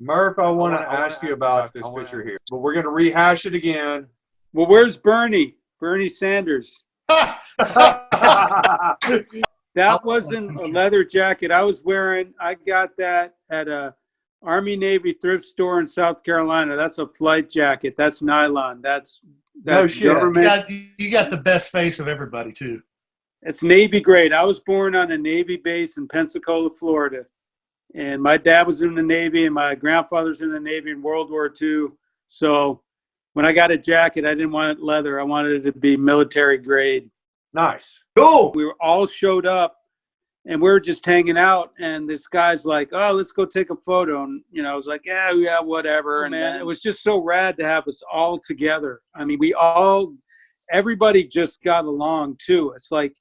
Murph, I want to ask you about this picture here, but we're going to rehash it again. Well, where's Bernie? Bernie Sanders. That wasn't a leather jacket I was wearing. I got that at a Army Navy thrift store in South Carolina. That's a flight jacket. That's nylon. That's No shit. government. You got the best face of everybody too. It's Navy grade. I was born on a Navy base in Pensacola, Florida. And my dad was in the Navy and my grandfather's in the Navy in World War II. So when I got a jacket, I didn't want it leather. I wanted it to be military grade. Nice. Cool. We were all showed up and we were just hanging out. And this guy's like, oh, let's go take a photo. And, you know, I was like, yeah, whatever. And man, it was just so rad to have us all together. I mean, everybody just got along too. It's like,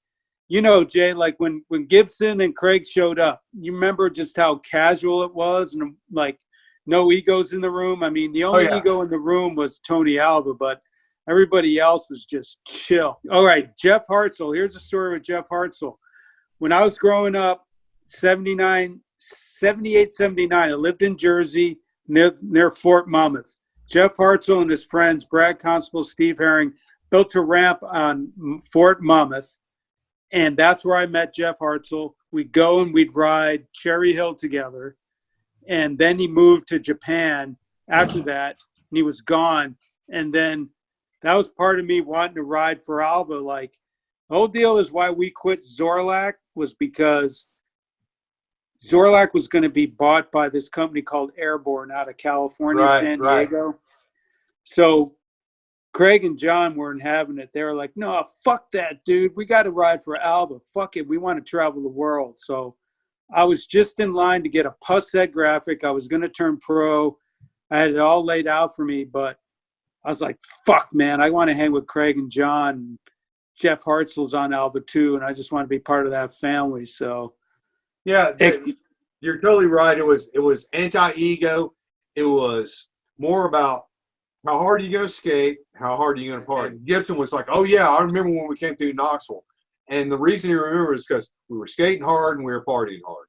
you know, Jay, like when Gibson and Craig showed up, you remember just how casual it was and like no egos in the room. I mean, the only ego in the room was Tony Alva, but everybody else was just chill. All right, Jeff Hartzell. Here's a story with Jeff Hartzell. When I was growing up, 78, 79, I lived in Jersey near Fort Monmouth. Jeff Hartzell and his friends, Brad Constable, Steve Herring, built a ramp on Fort Monmouth. And that's where I met Jeff Hartzell. We'd go and we'd ride Cherry Hill together. And then he moved to Japan after that, and he was gone. And then that was part of me wanting to ride for Alva. Like, the whole deal is why we quit Zorlac was because Zorlac was going to be bought by this company called Airborne out of California, San Diego. Right. So Craig and John weren't having it. They were like, no, fuck that, dude. We got to ride for Alva. Fuck it. We want to travel the world. So I was just in line to get a Pusset graphic. I was going to turn pro. I had it all laid out for me, but I was like, fuck, man. I want to hang with Craig and John. Jeff Hartzell's on Alva too, and I just want to be part of that family. So, yeah, you're totally right. It was anti-ego. It was more about how hard are you going to skate, how hard are you going to party. Gibson was like, oh, yeah, I remember when we came through Knoxville. And the reason you remember is because we were skating hard and we were partying hard.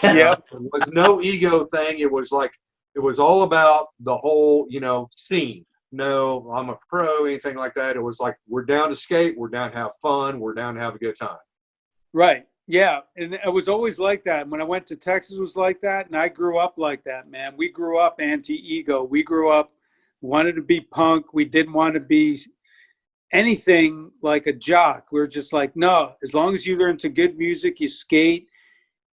Yeah. It was no ego thing. It was like, it was all about the whole, you know, scene. No, I'm a pro, anything like that. It was like, we're down to skate, we're down to have fun, we're down to have a good time. Right. Yeah. And it was always like that. When I went to Texas, it was like that. And I grew up like that, man. We grew up anti-ego. We grew up wanted to be punk. We didn't want to be anything like a jock. We were just like, no, as long as you're into good music, you skate,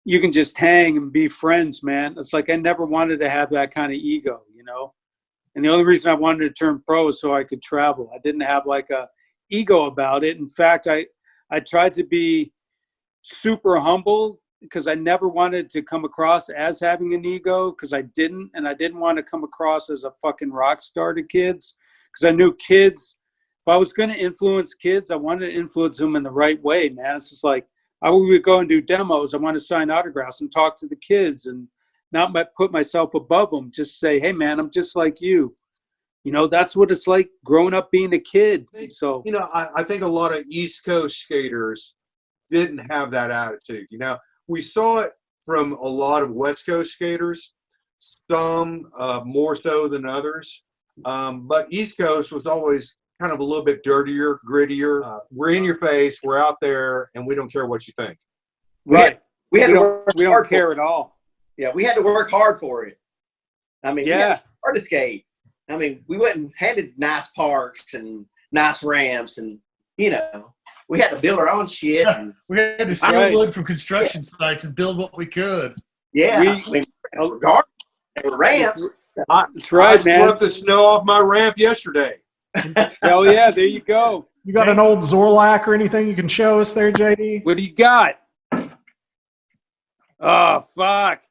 you can just hang and be friends, man. It's like I never wanted to have that kind of ego, you know? And the only reason I wanted to turn pro is so I could travel. I didn't have like a ego about it. In fact, I tried to be super humble because I never wanted to come across as having an ego because I didn't. And I didn't want to come across as a fucking rock star to kids because I knew kids, if I was going to influence kids, I wanted to influence them in the right way, man. It's just like I would go and do demos. I want to sign autographs and talk to the kids and not put myself above them. Just say, hey, man, I'm just like you. You know, that's what it's like growing up being a kid. So, you know, I think a lot of East Coast skaters didn't have that attitude. You know, we saw it from a lot of West Coast skaters, some more so than others. But East Coast was always kind of a little bit dirtier, grittier. We're in your face, we're out there, and we don't care what you think. Right. We had to work we hard don't care at all. Yeah, we had to work hard for it. I mean, yeah, hard to skate. I mean, we went and handed nice parks and nice ramps, and you know, we had to build our own shit. And, we had to steal wood from construction sites and build what we could. Yeah, I mean, regardless, they were ramps. That's right, man. I swept the snow off my ramp yesterday. Hell yeah, there you go. You got an old Zorlac or anything you can show us there, JD? What do you got? Oh, fuck.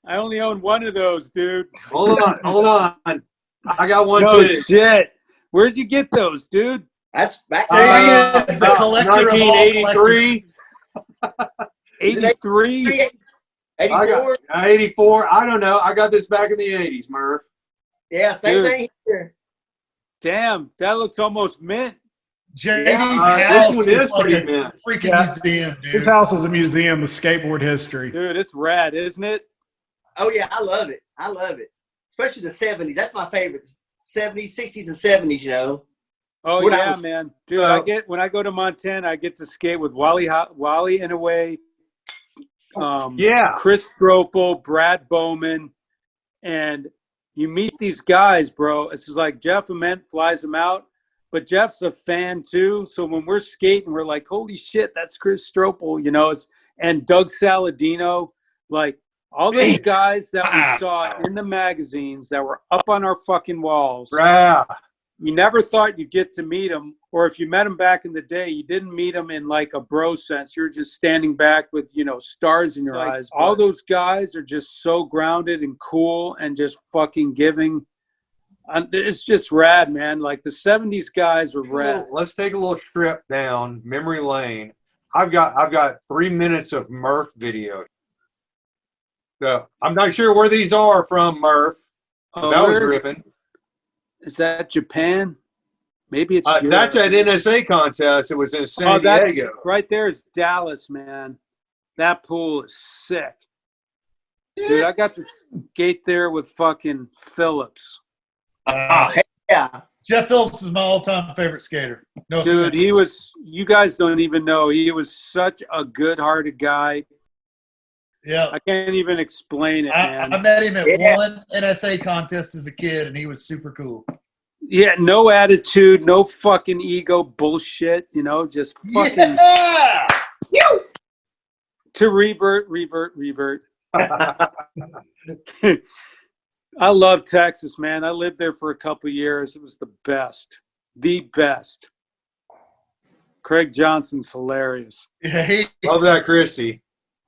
I only own one of those, dude. Hold on. I got one too. Shit. Where'd you get those, dude? That's back the collector 1983. 83? 84? 84. I don't know. I got this back in the 80s, Murph. Yeah, same thing here. Damn, that looks almost mint. JD's house is like pretty a mint. Freaking museum, dude. His house is a museum of skateboard history. Dude, it's rad, isn't it? Oh, yeah, I love it. I love it. especially the 70s. That's my favorite. 70s, 60s, and 70s, you know. Oh, When I yeah, was- man. Dude, when I go to Montana, I get to skate with Wally in a way, Yeah. Chris Stropel, Brad Bowman, and you meet these guys, bro. It's just like Jeff Ament flies them out, but Jeff's a fan too. So when we're skating, we're like, holy shit, that's Chris Stropel, you know, and Doug Saladino, like all those guys that we saw in the magazines that were up on our fucking walls. Yeah. You never thought you'd get to meet them, or if you met them back in the day, you didn't meet them in like a bro sense. You're just standing back with, you know, stars in your eyes. All those guys are just so grounded and cool and just fucking giving. It's just rad, man. Like the 70s guys are rad. Let's take a little trip down memory lane. I've got 3 minutes of Murf video. So I'm not sure where these are from, Murf. Oh, That was ripping. Is that Japan? Maybe it's Europe. That's at NSA contest. It was in San Diego. Right there is Dallas, man. That pool is sick. Dude, I got to skate there with fucking Phillips. Oh, yeah. Jeff Phillips is my all-time favorite skater. No Dude, offense. you guys don't even know. He was such a good-hearted guy. Yeah. I can't even explain it, man. I met him at Yeah. one NSA contest as a kid, and he was super cool. Yeah, no attitude, no fucking ego bullshit, you know, just fucking Yeah! to revert. I love Texas, man. I lived there for a couple of years. It was the best. The best. Craig Johnson's hilarious. Yeah, Love that, Christy.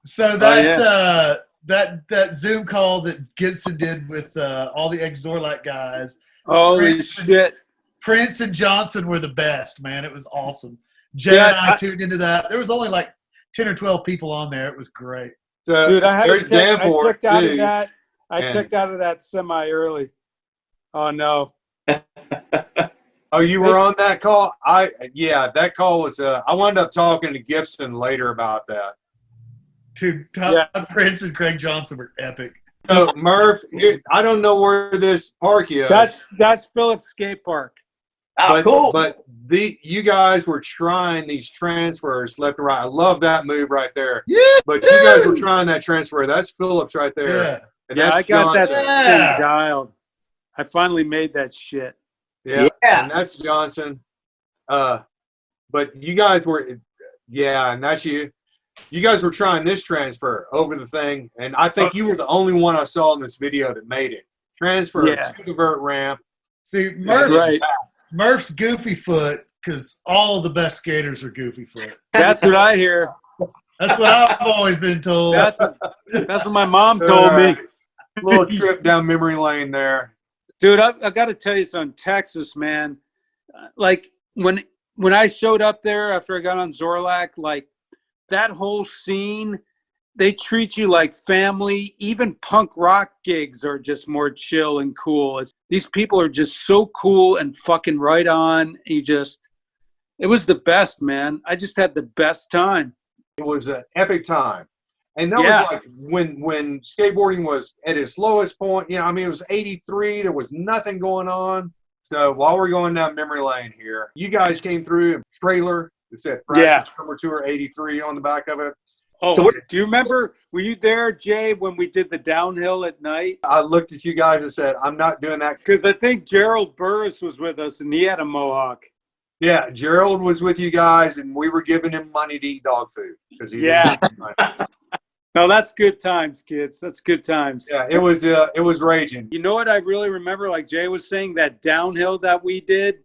so that Zoom call that Gibson did with all the ex-Zorlac guys, Holy shit. Prince and Johnson were the best, man. It was awesome. Jay and I tuned into that. There was only like 10 or 12 people on there. It was great. So Dude, I there's Danforth, checked out too. of that. I And- checked out of that semi early. Oh no. Oh, you were on that call? That call was I wound up talking to Gibson later about that. Dude, Prince and Craig Johnson were epic. So Murph, I don't know where this park is. That's Phillips Skate Park. Oh, cool. But you guys were trying these transfers left and right. I love that move right there. Yeah. But you guys were trying that transfer. That's Phillips right there. Yeah. And Yeah, that's I got that Johnson. Yeah. thing dialed. I finally made that shit. Yeah. Yeah. And that's Johnson. But you guys were, and that's you. You guys were trying this transfer over the thing, and I think you were the only one I saw in this video that made it. Transfer to the vert ramp. See, That's right. Murph's goofy foot, because all of the best skaters are goofy foot. That's what I hear. That's what I've always been told. That's what my mom told me. Little trip down memory lane there. Dude, I got to tell you something. Texas, man. Like when I showed up there after I got on Zorlac, like that whole scene, they treat you like family. Even punk rock gigs are just more chill and cool. These people are just so cool and fucking right on. It was the best, man. I just had the best time. It was an epic time. And that was like when skateboarding was at its lowest point. You know, I mean, it was 83. There was nothing going on. So while we're going down memory lane here, you guys came through a trailer that said Thrasher Summer Tour 83 on the back of it. Oh, do you remember, were you there, Jay, when we did the downhill at night? I looked at you guys and said, I'm not doing that. Because I think Gerald Burris was with us, and he had a mohawk. Yeah, Gerald was with you guys, and we were giving him money to eat dog food. He didn't have money. No, that's good times, kids. That's good times. Yeah, it was raging. You know what I really remember, like Jay was saying, that downhill that we did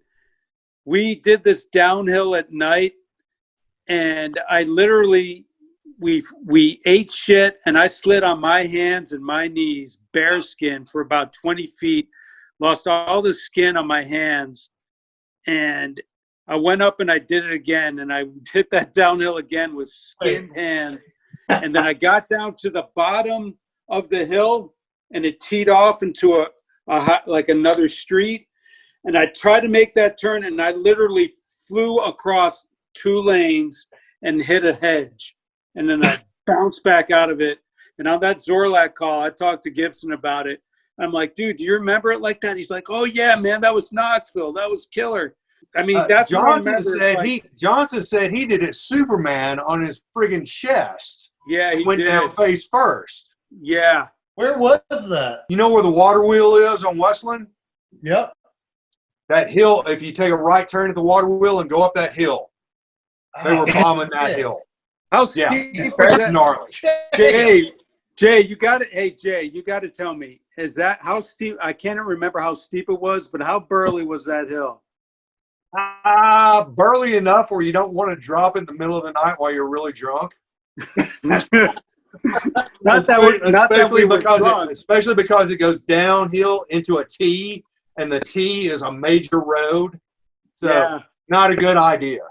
this downhill at night, and I literally, we ate shit, and I slid on my hands and my knees, bare skin, for about 20 feet, lost all the skin on my hands, and I went up and I did it again, and I hit that downhill again with skinned hands. And then I got down to the bottom of the hill, and it teed off into like another street. And I tried to make that turn, and I literally flew across 2 lanes and hit a hedge. And then I bounced back out of it. And on that Zorlac call, I talked to Gibson about it. I'm like, dude, do you remember it like that? He's like, oh yeah, man, that was Knoxville. That was killer. I mean, that's what I remember. Johnson said he did it Superman on his friggin' chest. Yeah, he went did. down face first. Yeah. Where was that? You know where the water wheel is on Westland? Yep. That hill, if you take a right turn at the water wheel and go up that hill, they were bombing that hill. How steep was that? Gnarly. Jay, you got it. Hey, Jay, you got to tell me, is that how steep? I can't remember how steep it was, but how burly was that hill? Burly enough where you don't want to drop in the middle of the night while you're really drunk. Especially because it goes downhill into a T, and the T is a major road. So not a good idea.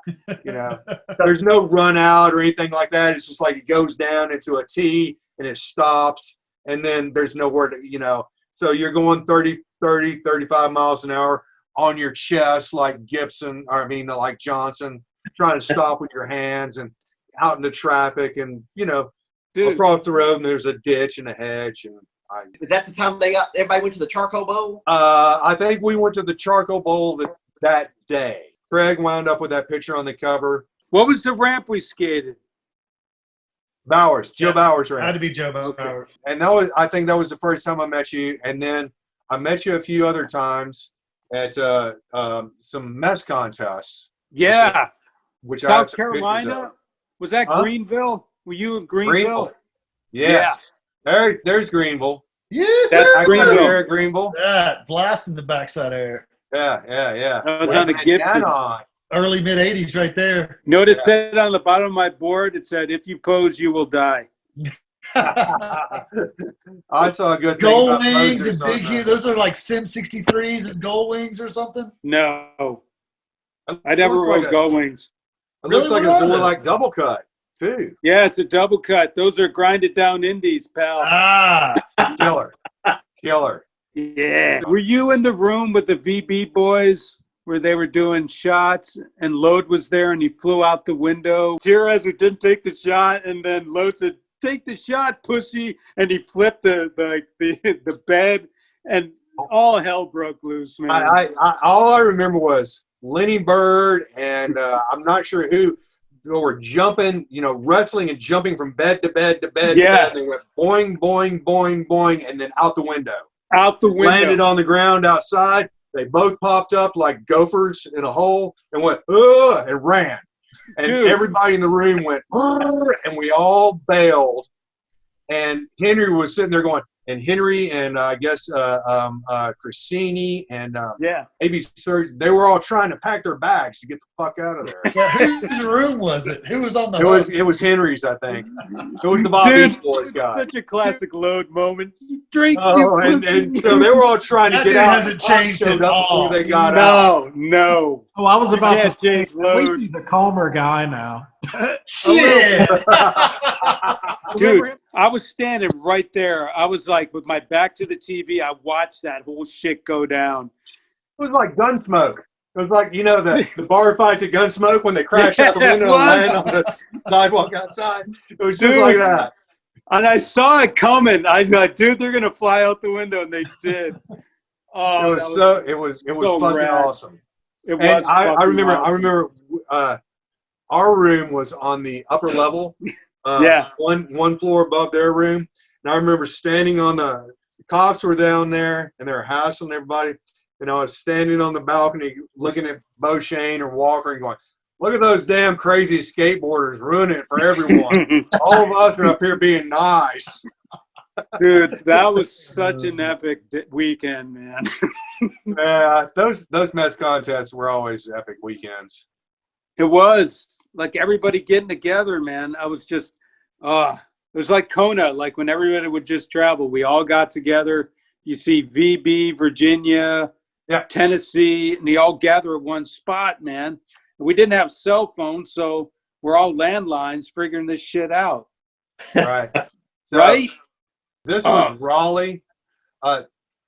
You know, there's no run out or anything like that. It's just like it goes down into a T and it stops, and then there's nowhere to, you know, so you're going 30, 35 miles an hour on your chest like Gibson, or I mean, like Johnson, trying to stop with your hands and out into traffic, and, you know, across the road, and there's a ditch and a hedge. And was that the time everybody went to the Charcoal Bowl? I think we went to the Charcoal Bowl that day. Craig wound up with that picture on the cover. What was the ramp we skated? Bowers, Joe Bowers ramp. Had to be Joe Bowers. And I think that was the first time I met you. And then I met you a few other times at some mess contests. Yeah. Which South Carolina? Was that Greenville? Were you in Greenville? Yes. Yeah. There's Greenville. Yeah. That's Greenville. Greenville. That blasting the backside air. Yeah. That was on the Gibson. Early mid '80s, right there. You know what it said on the bottom of my board? It said, "If you pose, you will die." I saw a good Gullwings and Big U. Those are like Sim 63s and Gullwings or something. No, I never rode Gullwings. It looks like it's more like double cut too. Yeah, it's a double cut. Those are grinded down indies, pal. Killer. Yeah. Were you in the room with the VB boys where they were doing shots and Lode was there and he flew out the window? Tierez didn't take the shot, and then Lode said, "Take the shot, pussy," and he flipped the bed, and all hell broke loose, man. All I remember was Lenny Bird and I'm not sure who were jumping, you know, wrestling and jumping from bed to bed to bed. Yeah. To bed. They went boing, boing, boing, boing, and then out the window. Out the window. Landed on the ground outside. They both popped up like gophers in a hole and went, ugh, and ran. And everybody in the room went, and we all bailed. And Henry was sitting there going, and Henry and I guess Crissini and maybe Serge, they were all trying to pack their bags to get the fuck out of there. Yeah, whose room was it? Who was on the hook? It was Henry's, I think. It was the Bobby Boys guy. Such a classic Lode moment. Drink, and so they were all trying to get out. That hasn't changed at all. They got out. No. Oh, I was about to say, at Lode. least he's a calmer guy now. Shit. Dude, I was standing right there. I was like, with my back to the TV, I watched that whole shit go down. It was like Gunsmoke. It was like, you know, the bar fights at Gunsmoke when they crash out the window and land on the sidewalk outside. It was just like that. And I saw it coming. I was like, dude, they're gonna fly out the window, and they did. Oh, it was fucking awesome. It was. I remember our room was on the upper level. One floor above their room. And I remember standing on the cops were down there and they were hassling everybody. And I was standing on the balcony looking at Bo Shane or Walker and going, look at those damn crazy skateboarders ruining it for everyone. All of us are up here being nice. Dude, that was such an epic weekend, man. Yeah, those mess contests were always epic weekends. It was. Like everybody getting together, man. I was just, it was like Kona, like when everybody would just travel. We all got together. You see VB, Virginia, Tennessee, and they all gather at one spot, man. And we didn't have cell phones, so we're all landlines figuring this shit out. Right. So right? This was Raleigh.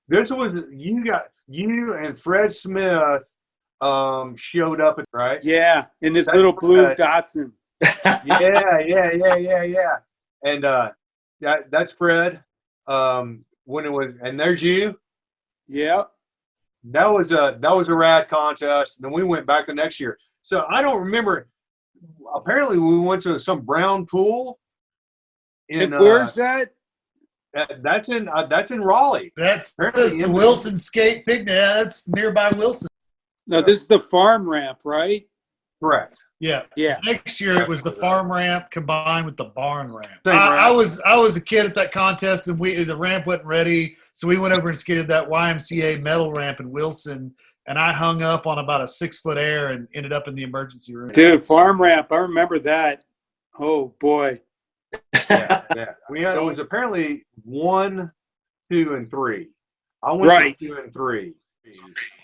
This was, you and Fred Smith showed up, right? Yeah, in this little blue Datsun. Yeah. And that's Fred. when it was, and there's you. Yeah. That was a rad contest. And then we went back the next year. So I don't remember. Apparently, we went to some brown pool. And where's that? That's in Raleigh. That's Apparently the Wilson Skate Picnic. Yeah, that's nearby Wilson. No, this is the farm ramp, right? Correct. Yeah. Yeah. Next year it was the farm ramp combined with the barn ramp. Same ramp. I was a kid at that contest, and the ramp wasn't ready, so we went over and skated that YMCA metal ramp in Wilson, and I hung up on about a 6-foot air and ended up in the emergency room. Dude, farm ramp. I remember that. Oh boy. Yeah. It was apparently 1, 2, and 3. I went Right. to 2 and 3.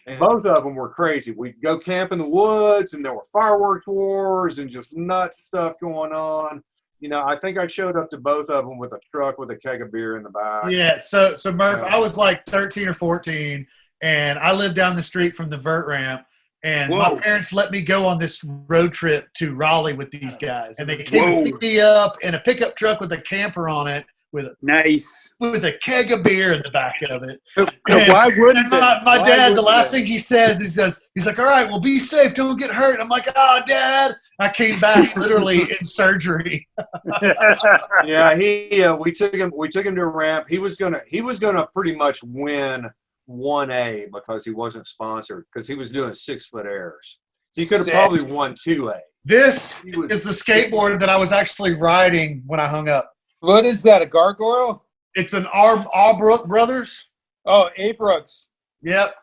And both of them were crazy. We'd go camp in the woods, and there were fireworks wars and just nuts stuff going on. You know, I think I showed up to both of them with a truck with a keg of beer in the back. Yeah, so Murph, I was like 13 or 14, and I lived down the street from the vert ramp, and my parents let me go on this road trip to Raleigh with these guys, and they came and picked me up in a pickup truck with a camper on it with a keg of beer in the back of it. Why wouldn't my dad, the last thing he says, he's like, all right, well, be safe, don't get hurt. I'm like, oh, Dad. I came back literally in surgery. Yeah, we took him to a ramp. He was gonna pretty much win 1A because he wasn't sponsored, because he was doing 6-foot airs. He could have probably won 2A. This is the skateboard that I was actually riding when I hung up. What is that, a gargoyle? It's an Albrook Brothers. Oh, A. Brooks. Yep.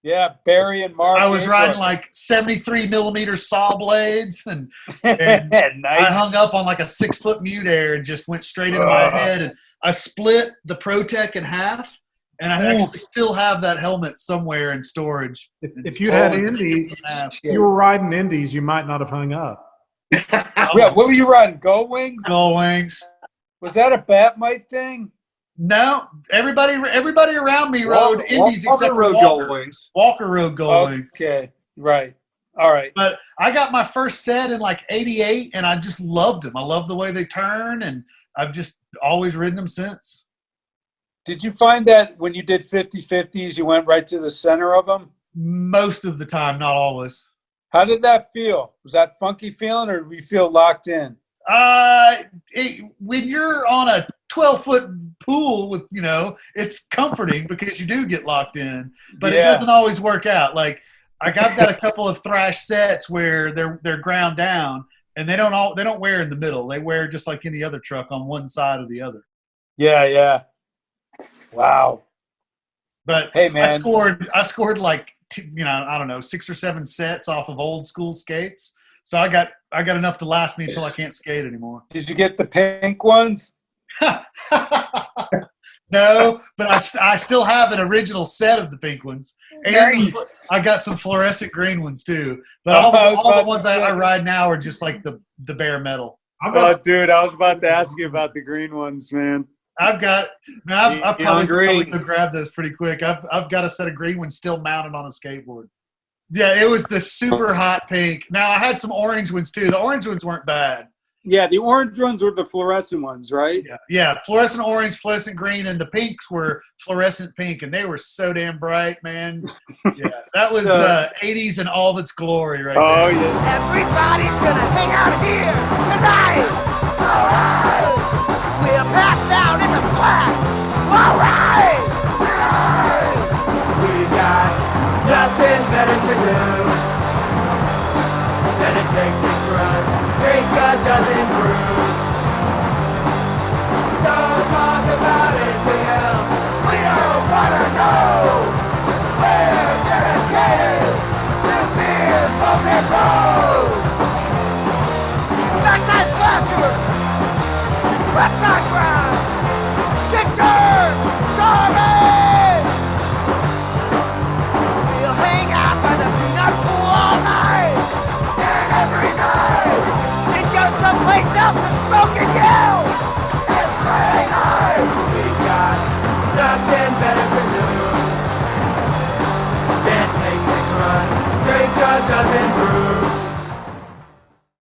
Yeah, Barry and Mark. I was riding like 73 millimeter saw blades, and Nice. I hung up on like a 6-foot mute air and just went straight into my head. And I split the ProTech in half, and I actually still have that helmet somewhere in storage. If you had Indies, you were riding Indies, you might not have hung up. Yeah, what were you riding? Gullwings? Gullwings. Was that a Batmite thing? No, everybody around me rode Indies except for Walker. Walker rode Gullwing. Okay, right. All right. But I got my first set in like '88, and I just loved them. I love the way they turn, and I've just always ridden them since. Did you find that when you did 50/50s, you went right to the center of them? Most of the time, not always. How did that feel? Was that funky feeling, or did you feel locked in? When you're on a 12-foot pool with, it's comforting because you do get locked in, but it doesn't always work out. Like I've got a couple of thrash sets where they're ground down, and they don't wear in the middle. They wear just like any other truck on one side or the other. Yeah. Wow. But hey, man, I scored like I don't know, 6 or 7 sets off of old school skates. So I got enough to last me until I can't skate anymore. Did you get the pink ones? No, but I still have an original set of the pink ones. And nice. I got some fluorescent green ones too. But all the ones I ride now are just like the bare metal. Dude, I was about to ask you about the green ones, man. I'll probably go grab those pretty quick. I've got a set of green ones still mounted on a skateboard. Yeah, it was the super hot pink. Now, I had some orange ones, too. The orange ones weren't bad. Yeah, the orange ones were the fluorescent ones, right? Yeah, fluorescent orange, fluorescent green, and the pinks were fluorescent pink, and they were so damn bright, man. Yeah, that was 80s in all of its glory right there. Oh, yeah. Everybody's going to hang out here tonight. All right. We'll pass out in the flat. All right. Tonight. We got nothing better to do than to take 6 runs, drink a dozen brews. Don't talk about anything else. We don't wanna know. We're dedicated to beers, both and bros. Backside slasher, reptile ground, Kickturn, garbage. We'll hang out by the peanut pool all night and every night, and go someplace else to smoke and yell. It's Friday night. We got nothing better to do than take 6 runs, drink a dozen brews.